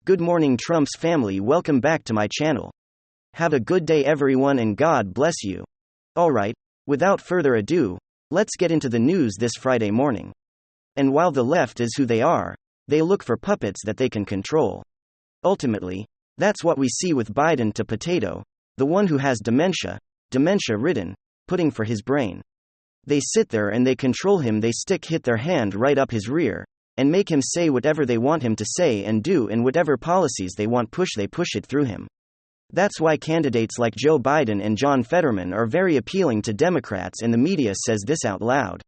Good morning, Trump's family. Welcome back to my channel. Have a good day, everyone, and God bless you. Alright, without further ado, let's get into the news this Friday morning. And while the left is who they are, they look for puppets that they can control. Ultimately, that's what we see with Biden to Potato, the one who has dementia ridden, pudding for his brain. They sit there and they control him. They hit their hand right up his rear, and make him say whatever they want him to say and do, and whatever policies they want they push it through him. That's why candidates like Joe Biden and John Fetterman are very appealing to Democrats, and the media says this out loud.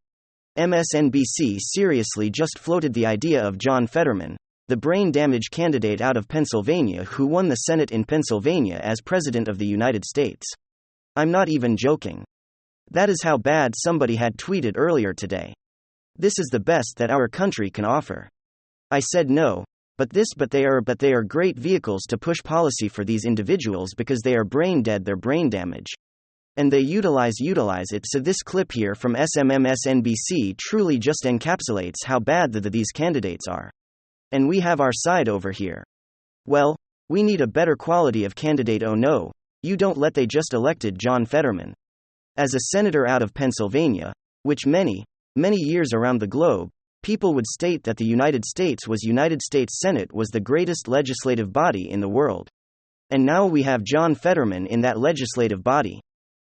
MSNBC seriously just floated the idea of John Fetterman, the brain damage candidate out of Pennsylvania who won the Senate in Pennsylvania as President of the United States. I'm not even joking. That is how bad somebody had tweeted earlier today. This is the best that our country can offer. I said no, but they are great vehicles to push policy for these individuals because they are brain dead, they're brain damage. And they utilize it. So this clip here from MSNBC truly just encapsulates how bad these candidates are. And we have our side over here. Well, we need a better quality of candidate. Oh no, you don't let. They just elected John Fetterman as a senator out of Pennsylvania, which many years around the globe, people would state that the United States Senate was the greatest legislative body in the world. And now we have John Fetterman in that legislative body.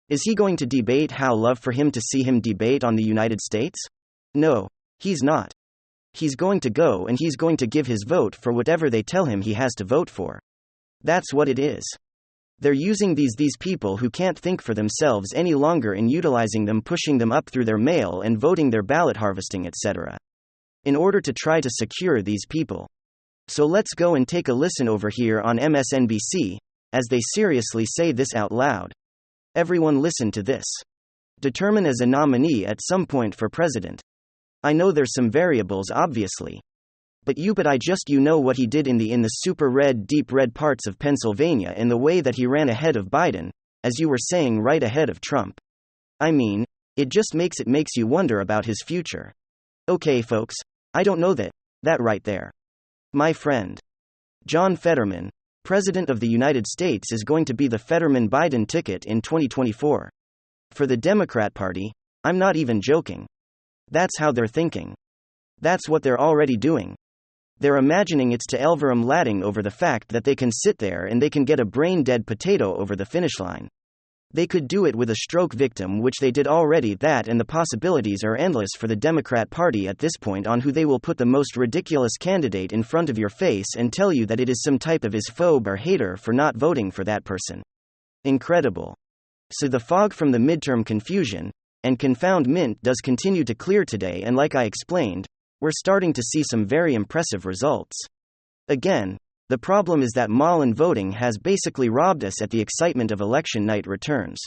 Is he going to debate? How love for him to see him debate on the United States? No, he's not. He's going to go and he's going to give his vote for whatever they tell him he has to vote for. That's what it is. They're using these people who can't think for themselves any longer and utilizing them, pushing them up through their mail and voting, their ballot harvesting, etc., in order to try to secure these people. So let's go and take a listen over here on MSNBC, as they seriously say this out loud. Everyone listen to this. Determine as a nominee at some point for president. I know there's some variables obviously. But you know what he did in the super red, deep red parts of Pennsylvania, and the way that he ran ahead of Biden, as you were saying, right ahead of Trump. I mean, it just makes you wonder about his future. Okay folks, I don't know that right there. My friend. John Fetterman, President of the United States, is going to be the Fetterman-Biden ticket in 2024. For the Democrat Party, I'm not even joking. That's how they're thinking. That's what they're already doing. They're imagining it's to Elverum Ladding over the fact that they can sit there and they can get a brain-dead potato over the finish line. They could do it with a stroke victim, which they did already. That, and the possibilities are endless for the Democrat Party at this point on who they will put the most ridiculous candidate in front of your face and tell you that it is some type of isphobe or hater for not voting for that person. Incredible. So the fog from the midterm confusion and confoundment does continue to clear today, and like I explained, we're starting to see some very impressive results. Again, the problem is that mail-in voting has basically robbed us at the excitement of election night returns.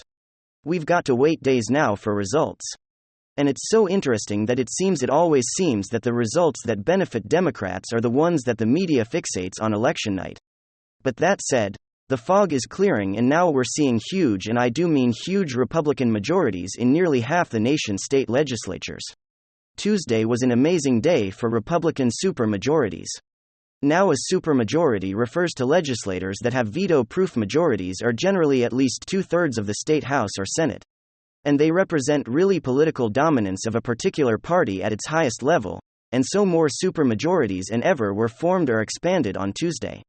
We've got to wait days now for results. And it's so interesting that it always seems that the results that benefit Democrats are the ones that the media fixates on election night. But that said, the fog is clearing, and now we're seeing huge, and I do mean huge, Republican majorities in nearly half the nation's state legislatures. Tuesday was an amazing day for Republican supermajorities. Now, a supermajority refers to legislators that have veto-proof majorities, or generally at least 2/3 of the state House or Senate. And they represent really political dominance of a particular party at its highest level, and so more supermajorities than ever were formed or expanded on Tuesday.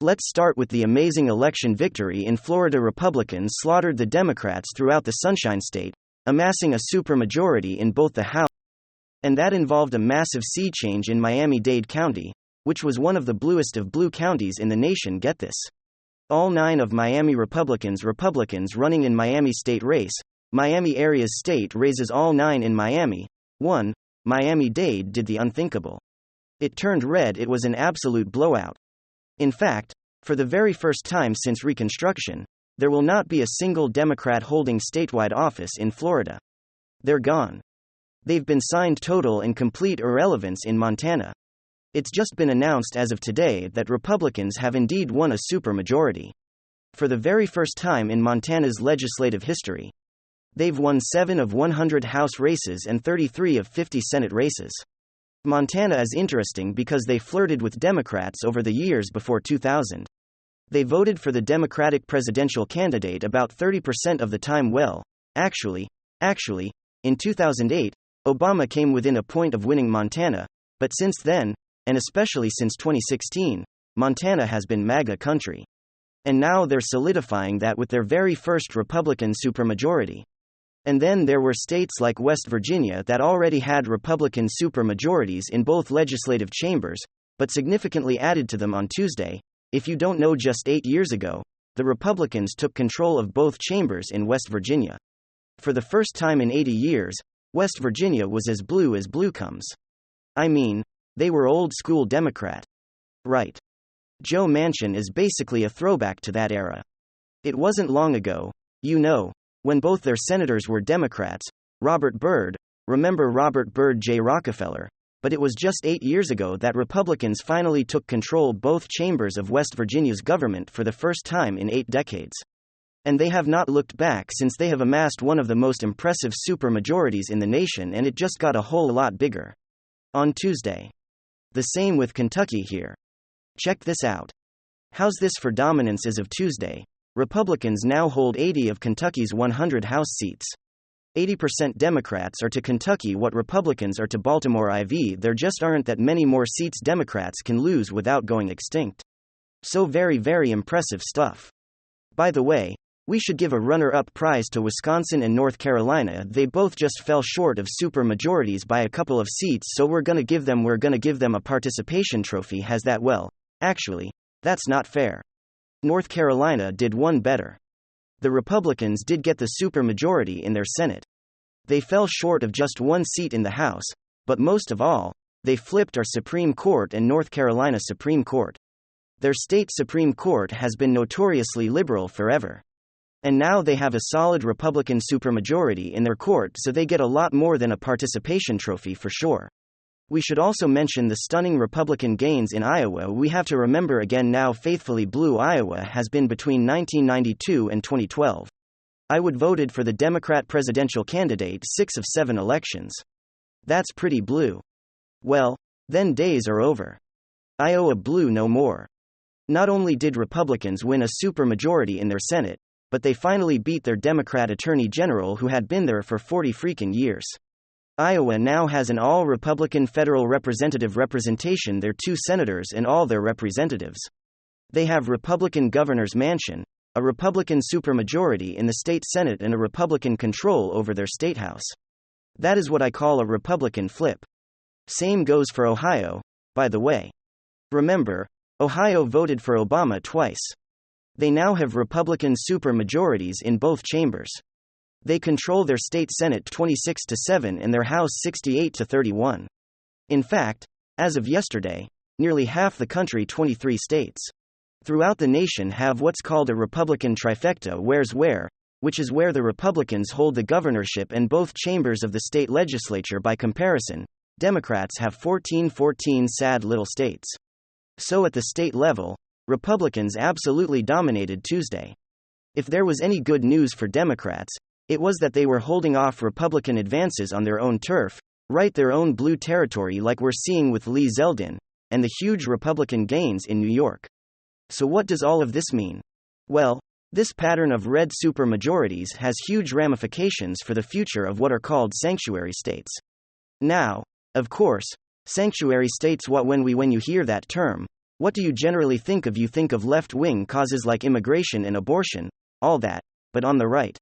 Let's start with the amazing election victory in Florida. Republicans slaughtered the Democrats throughout the Sunshine State, amassing a supermajority in both the House, and that involved a massive sea change in Miami-Dade County, which was one of the bluest of blue counties in the nation. Get this. All 9 of Miami Republicans running in Miami state race, Miami area's state raises, all 9 in Miami. 1. Miami-Dade did the unthinkable. It turned red. It was an absolute blowout. In fact, for the very first time since Reconstruction, there will not be a single Democrat holding statewide office in Florida. They're gone. They've been signed total and complete irrelevance in Montana. It's just been announced as of today that Republicans have indeed won a supermajority. For the very first time in Montana's legislative history. They've won 7 of 100 House races and 33 of 50 Senate races. Montana is interesting because they flirted with Democrats over the years before 2000. They voted for the Democratic presidential candidate about 30% of the time. Well, actually, in 2008, Obama came within a point of winning Montana, but since then, and especially since 2016, Montana has been MAGA country. And now they're solidifying that with their very first Republican supermajority. And then there were states like West Virginia that already had Republican supermajorities in both legislative chambers, but significantly added to them on Tuesday. If you don't know, just 8 years ago, the Republicans took control of both chambers in West Virginia. For the first time in 80 years, West Virginia was as blue comes. I mean, they were old school Democrat. Right. Joe Manchin is basically a throwback to that era. It wasn't long ago, when both their senators were Democrats. Robert Byrd, remember Robert Byrd J. Rockefeller, but it was just 8 years ago that Republicans finally took control both chambers of West Virginia's government for the first time in 8 decades. And they have not looked back since they have amassed one of the most impressive supermajorities in the nation, and it just got a whole lot bigger. On Tuesday. The same with Kentucky here. Check this out. How's this for dominance? As of Tuesday, Republicans now hold 80 of Kentucky's 100 House seats. 80% Democrats are to Kentucky what Republicans are to Baltimore IV. There just aren't that many more seats Democrats can lose without going extinct. So very, very impressive stuff. By the way, we should give a runner-up prize to Wisconsin and North Carolina. They both just fell short of supermajorities by a couple of seats, so we're gonna give them a participation trophy. Has that? Well, actually, that's not fair. North Carolina did one better. The Republicans did get the supermajority in their Senate. They fell short of just one seat in the House, but most of all, they flipped our Supreme Court and North Carolina Supreme Court. Their state Supreme Court has been notoriously liberal forever. And now they have a solid Republican supermajority in their court, so they get a lot more than a participation trophy for sure. We should also mention the stunning Republican gains in Iowa. We have to remember again now faithfully blue Iowa has been between 1992 and 2012. I would voted for the Democrat presidential candidate 6 of 7 elections. That's pretty blue. Well, then days are over. Iowa blue no more. Not only did Republicans win a supermajority in their Senate, but they finally beat their Democrat attorney general who had been there for 40 freaking years. Iowa now has an all-Republican federal representation, their 2 senators and all their representatives. They have Republican governor's mansion, a Republican supermajority in the state Senate, and a Republican control over their state house. That is what I call a Republican flip. Same goes for Ohio, by the way. Remember, Ohio voted for Obama twice. They now have Republican supermajorities in both chambers. They control their state Senate 26-7 and their House 68-31. In fact, as of yesterday, nearly half the country, 23 states throughout the nation, have what's called a Republican trifecta, which is where the Republicans hold the governorship and both chambers of the state legislature. By comparison, Democrats have 14 sad little states. So at the state level, Republicans absolutely dominated Tuesday. If there was any good news for Democrats, it was that they were holding off Republican advances on their own turf, right, their own blue territory, like we're seeing with Lee Zeldin, and the huge Republican gains in New York. So what does all of this mean? Well, this pattern of red supermajorities has huge ramifications for the future of what are called sanctuary states. Now, of course, sanctuary states, when you hear that term, what do you generally think of? You think of left-wing causes like immigration and abortion, all that, but on the right.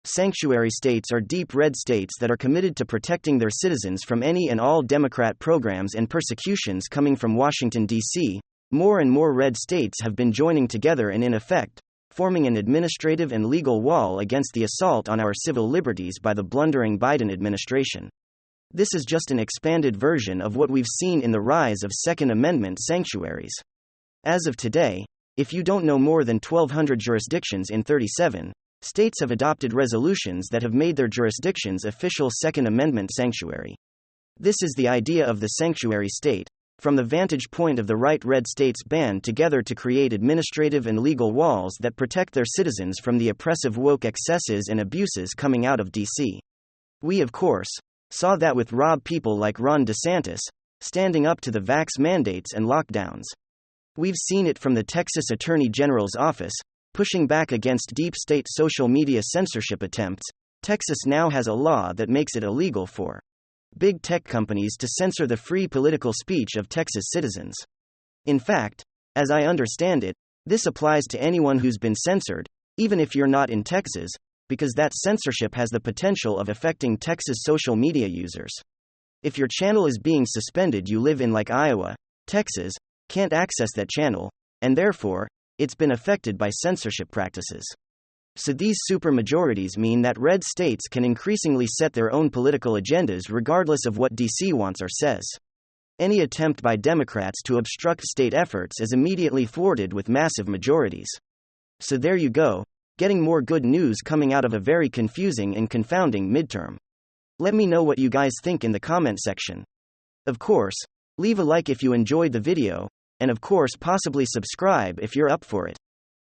Sanctuary states are deep red states that are committed to protecting their citizens from any and all Democrat programs and persecutions coming from Washington, D.C. More and more red states have been joining together and, in effect, forming an administrative and legal wall against the assault on our civil liberties by the blundering Biden administration. This is just an expanded version of what we've seen in the rise of Second Amendment sanctuaries. As of today, if you don't know, more than 1,200 jurisdictions in 37 states have adopted resolutions that have made their jurisdictions official Second Amendment sanctuary. This is the idea of the sanctuary state, from the vantage point of the right. Red states band together to create administrative and legal walls that protect their citizens from the oppressive woke excesses and abuses coming out of D.C. We, of course, saw that with people like Ron DeSantis, standing up to the vax mandates and lockdowns. We've seen it from the Texas Attorney General's office, pushing back against deep state social media censorship attempts. Texas now has a law that makes it illegal for big tech companies to censor the free political speech of Texas citizens. In fact, as I understand it, this applies to anyone who's been censored, even if you're not in Texas, because that censorship has the potential of affecting Texas social media users. If your channel is being suspended, you live in like Iowa, Texas, can't access that channel, and therefore, it's been affected by censorship practices. So these supermajorities mean that red states can increasingly set their own political agendas regardless of what DC wants or says. Any attempt by Democrats to obstruct state efforts is immediately thwarted with massive majorities. So there you go, getting more good news coming out of a very confusing and confounding midterm. Let me know what you guys think in the comment section. Of course, leave a like if you enjoyed the video, and of course possibly subscribe if you're up for it.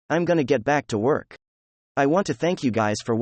I'm gonna get back to work. I want to thank you guys for watching.